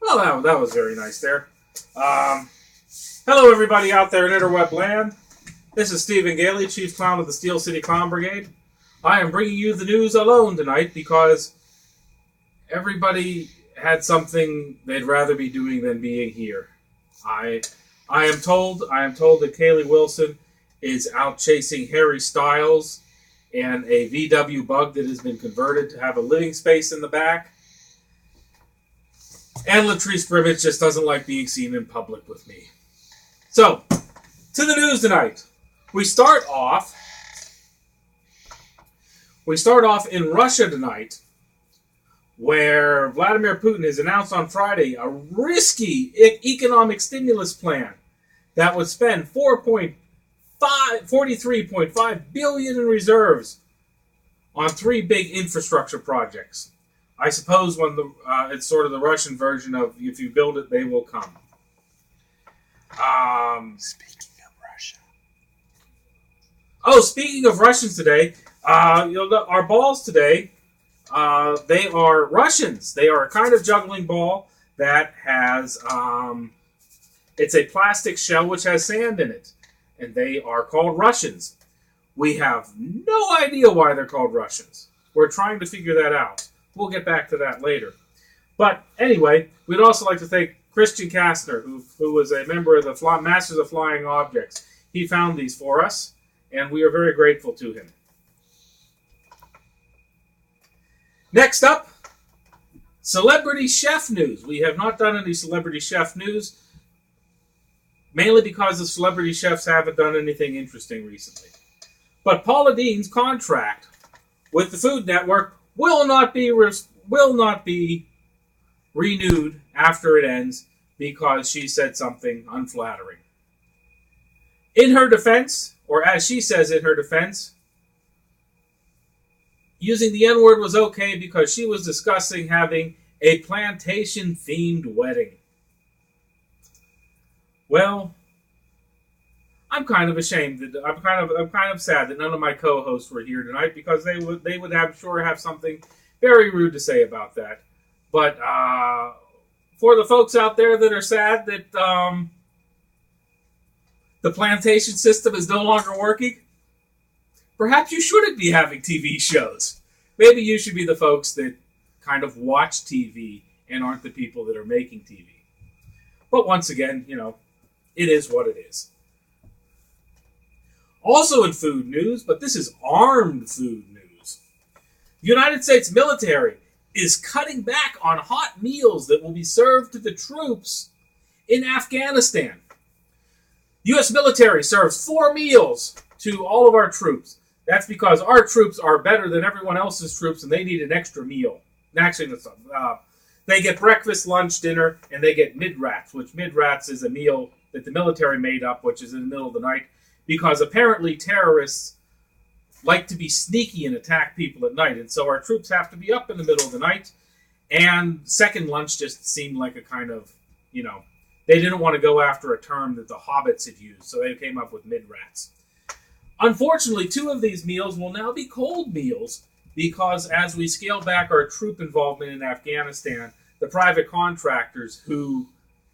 Well, that was very nice there. Hello, everybody out there in interweb land. This is Stephen Gailey, Chief Clown of the Steel City Clown Brigade. I am bringing you the news alone tonight because everybody had something they'd rather be doing than being here. I am told that Kaylee Wilson is out chasing Harry Styles and a VW bug that has been converted to have a living space in the back. And Latrice Grimmett just doesn't like being seen in public with me. So, to the news tonight. We start off in Russia tonight, where Vladimir Putin has announced on Friday a risky economic stimulus plan that would spend $43.5 billion in reserves on three big infrastructure projects. I suppose it's sort of the Russian version of if you build it, they will come. Speaking of Russia. Oh, speaking of Russians today, our balls today, they are Russians. They are a kind of juggling ball that has, it's a plastic shell which has sand in it. And they are called Russians. We have no idea why they're called Russians. We're trying to figure that out. We'll get back to that later. But anyway, we'd also like to thank Christian Kastner, who was a member of the Masters of Flying Objects. He found these for us, and we are very grateful to him. Next up, celebrity chef news. We have not done any celebrity chef news, mainly because the celebrity chefs haven't done anything interesting recently. But Paula Deen's contract with the Food Network will not be renewed after it ends because she said something unflattering. In her defense, or as she says in her defense, using the N-word was okay because she was discussing having a plantation-themed wedding. Well, I'm kind of ashamed that I'm kind of sad that none of my co-hosts were here tonight because they would have something very rude to say about that. But for the folks out there that are sad that the plantation system is no longer working, perhaps you shouldn't be having TV shows. Maybe you should be the folks that kind of watch TV and aren't the people that are making TV. But once again, it is what it is. Also in food news, but this is armed food news. The United States military is cutting back on hot meals that will be served to the troops in Afghanistan. U.S. military serves 4 meals to all of our troops. That's because our troops are better than everyone else's troops and they need an extra meal. Actually, they get breakfast, lunch, dinner, and they get mid-rats, which mid-rats is a meal that the military made up, which is in the middle of the night, because apparently terrorists like to be sneaky and attack people at night, and so our troops have to be up in the middle of the night, and second lunch just seemed like a kind of, they didn't want to go after a term that the hobbits had used, so they came up with mid-rats. Unfortunately, 2 of these meals will now be cold meals, because as we scale back our troop involvement in Afghanistan, the private contractors who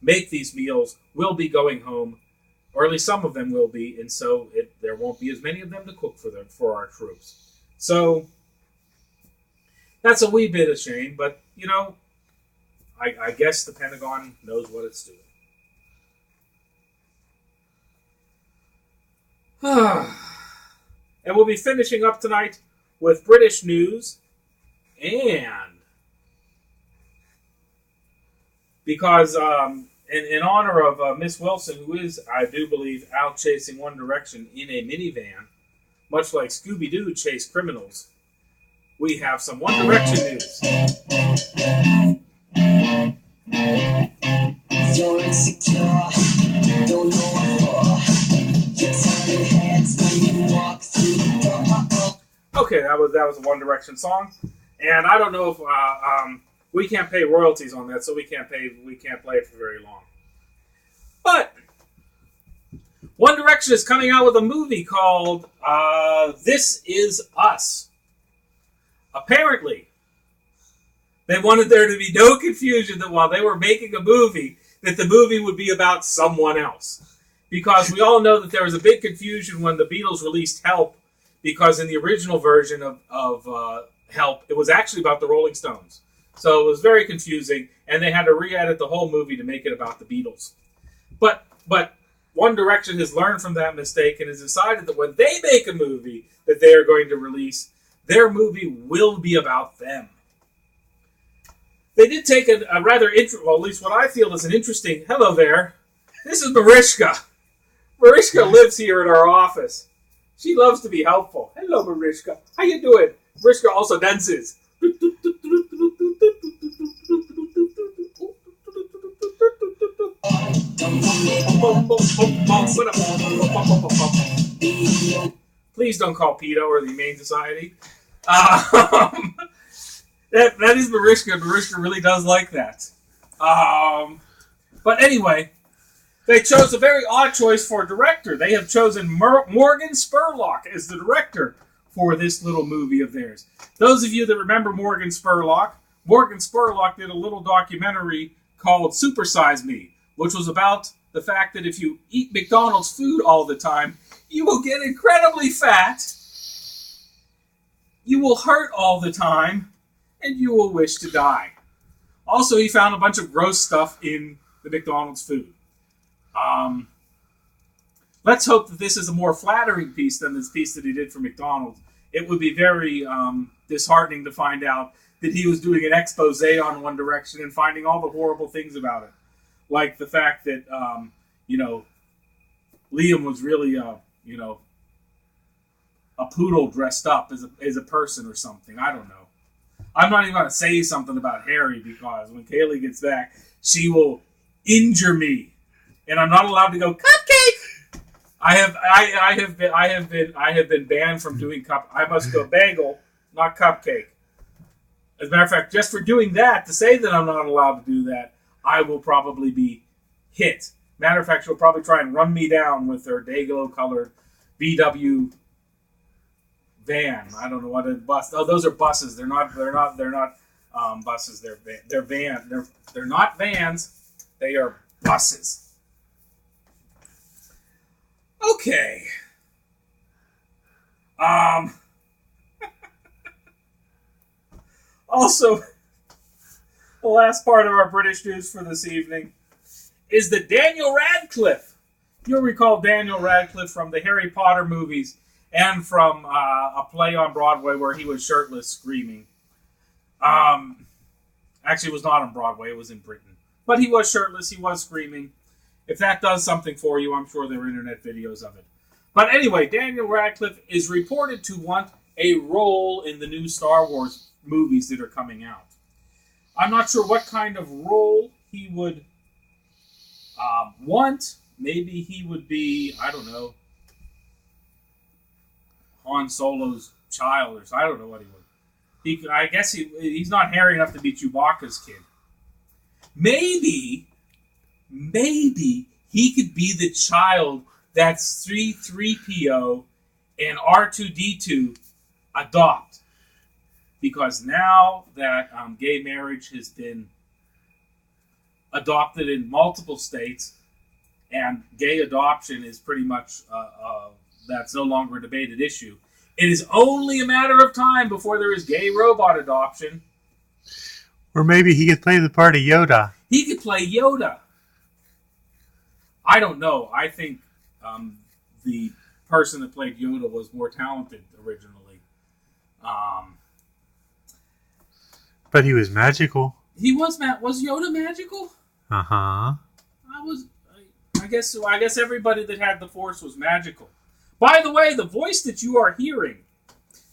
make these meals will be going home, or at least some of them will be, and so there won't be as many of them to cook for our troops. So that's a wee bit of shame, but I guess the Pentagon knows what it's doing. And we'll be finishing up tonight with British news, and because in honor of Miss Wilson, who is, I do believe, out chasing One Direction in a minivan, much like Scooby-Doo chased criminals, we have some One Direction news. You're insecure, don't know what for. You're turning heads when you walk through the door. Okay, that was a One Direction song, and I don't know if we can't pay royalties on that, so we can't play it for very long. But One Direction is coming out with a movie called This Is Us. Apparently, they wanted there to be no confusion that while they were making a movie, that the movie would be about someone else. Because we all know that there was a big confusion when the Beatles released Help, because in the original version of Help, it was actually about the Rolling Stones. So it was very confusing, and they had to re-edit the whole movie to make it about the Beatles. But One Direction has learned from that mistake and has decided that when they make a movie that they are going to release, their movie will be about them. They did take a rather well, at least what I feel is an interesting. Hello there. This is Mariska. Mariska lives here in our office. She loves to be helpful. Hello, Mariska. How you doing? Mariska also dances. Please don't call Pedo or the Humane Society. That is Mariska. Mariska really does like that. But anyway, they chose a very odd choice for a director. They have chosen Morgan Spurlock as the director for this little movie of theirs. Those of you that remember Morgan Spurlock did a little documentary called Supersize Me, which was about the fact that if you eat McDonald's food all the time, you will get incredibly fat, you will hurt all the time, and you will wish to die. Also, he found a bunch of gross stuff in the McDonald's food. Let's hope that this is a more flattering piece than this piece that he did for McDonald's. It would be very disheartening to find out that he was doing an expose on One Direction and finding all the horrible things about it. Like the fact that, Liam was really, a poodle dressed up as a person or something. I don't know. I'm not even going to say something about Harry because when Kaylee gets back, she will injure me, and I'm not allowed to go cupcake. I have been banned from doing I must go bagel, not cupcake. As a matter of fact, just for doing that, to say that I'm not allowed to do that, I will probably be hit. Matter of fact, she'll probably try and run me down with her Dayglow colored VW van. I don't know what a bus. Oh, those are buses. They're not buses. They're van. They're not vans. They are buses. Okay. Also, the last part of our British news for this evening is that Daniel Radcliffe. You'll recall Daniel Radcliffe from the Harry Potter movies and from a play on Broadway where he was shirtless screaming. Actually, it was not on Broadway. It was in Britain. But he was shirtless. He was screaming. If that does something for you, I'm sure there are internet videos of it. But anyway, Daniel Radcliffe is reported to want a role in the new Star Wars movies that are coming out. I'm not sure what kind of role he would want. Maybe he would be, I don't know, Han Solo's child, or I don't know what he would. I guess he's not hairy enough to be Chewbacca's kid. Maybe he could be the child that C-3PO and R2-D2 adopt. Because now that gay marriage has been adopted in multiple states, and gay adoption is pretty much, that's no longer a debated issue. It is only a matter of time before there is gay robot adoption. Or maybe he could play the part of Yoda. He could play Yoda. I don't know. I think the person that played Yoda was more talented originally. But he was magical. He was Yoda magical? Uh-huh. I guess everybody that had the Force was magical. By the way, the voice that you are hearing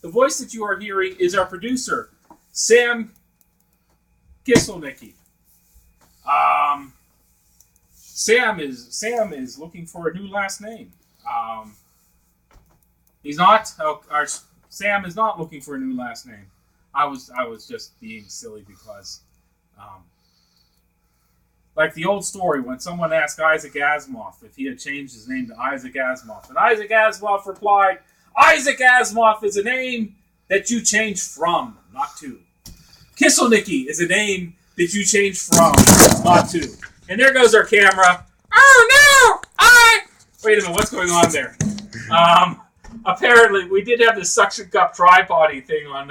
is our producer, Sam Kiselnicki. Sam is looking for a new last name. Sam is not looking for a new last name. I was just being silly because Like the old story when someone asked Isaac Asimov if he had changed his name to Isaac Asimov. And Isaac Asimov replied, Isaac Asimov is a name that you change from, not to. Kisselnicki is a name that you change from, not to. And there goes our camera. Oh no! Wait a minute, what's going on there? Apparently, we did have this suction cup tripod-y thing on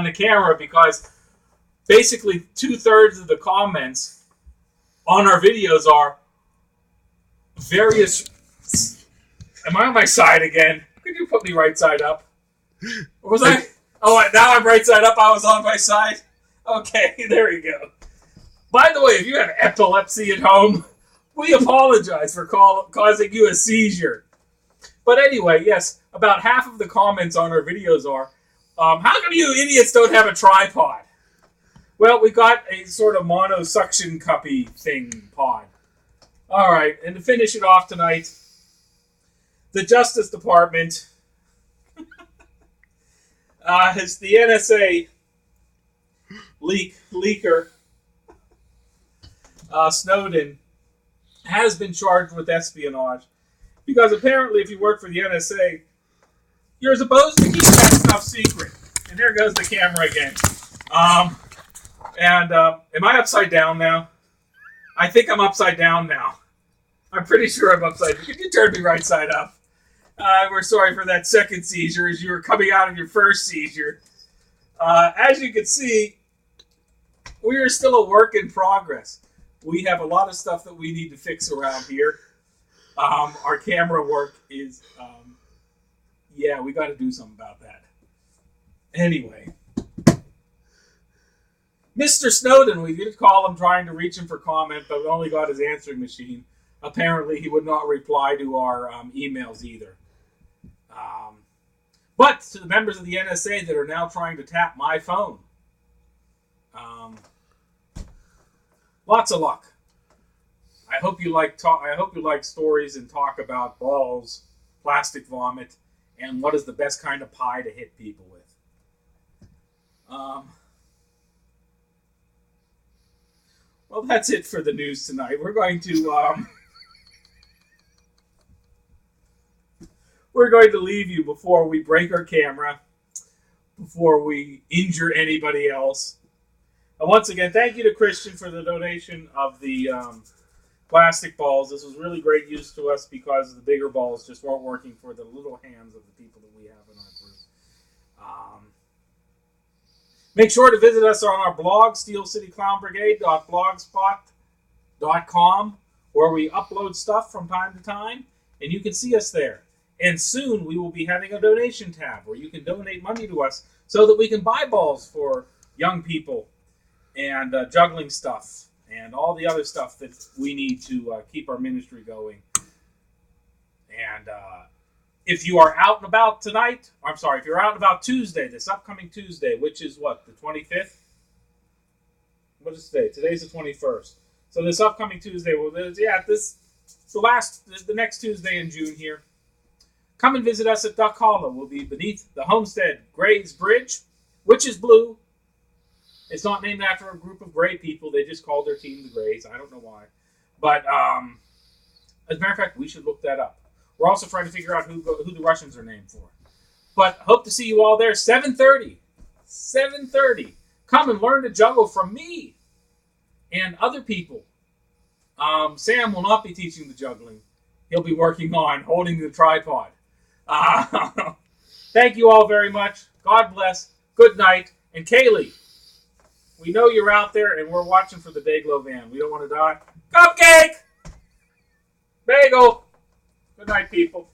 the camera because basically 2/3 of the comments on our videos are various... Am I on my side again? Could you put me right side up? Or was I... Oh, now I'm right side up. I was on my side. Okay, there you go. By the way, if you have epilepsy at home, we apologize for causing you a seizure. But anyway, yes, about half of the comments on our videos are, how come you idiots don't have a tripod? Well, we got a sort of mono suction cuppy thing pod. All right, and to finish it off tonight, the Justice Department has the NSA leaker Snowden has been charged with espionage because apparently if you work for the NSA, you're supposed to keep that stuff secret. And there goes the camera again. Am I upside down now? I think I'm upside down now. I'm pretty sure I'm upside down. Can you turn me right side up? We're sorry for that second seizure as you were coming out of your first seizure. As you can see, we are still a work in progress. We have a lot of stuff that we need to fix around here. Our camera work is, we got to do something about that. Anyway. Mr. Snowden, we did call him trying to reach him for comment, but we only got his answering machine. Apparently, he would not reply to our emails either. But to the members of the NSA that are now trying to tap my phone, lots of luck. I hope you like stories and talk about balls, plastic vomit, and what is the best kind of pie to hit people with. Well, that's it for the news tonight. We're going to leave you before we break our camera, before we injure anybody else. And once again, thank you to Christian for the donation of the plastic balls. This was really great use to us because the bigger balls just weren't working for the little hands of the people that we have in our group. Make sure to visit us on our blog, steelcityclownbrigade.blogspot.com, where we upload stuff from time to time, and you can see us there. And soon we will be having a donation tab where you can donate money to us so that we can buy balls for young people and juggling stuff and all the other stuff that we need to keep our ministry going. And if you are out and about tonight, if you're out and about Tuesday, this upcoming Tuesday, which is what, the 25th? What is today? Today's the 21st. So this upcoming Tuesday, the next Tuesday in June here. Come and visit us at Duck Hollow. We'll be beneath the Homestead Grays Bridge, which is blue. It's not named after a group of gray people. They just called their team the Grays. I don't know why. But as a matter of fact, we should look that up. We're also trying to figure out who the Russians are named for. But hope to see you all there. 7:30. 7:30. Come and learn to juggle from me and other people. Sam will not be teaching the juggling. He'll be working on holding the tripod. Thank you all very much. God bless. Good night. And Kaylee, we know you're out there and we're watching for the Dayglow van. We don't want to die. Cupcake! Bagel! Good night, people.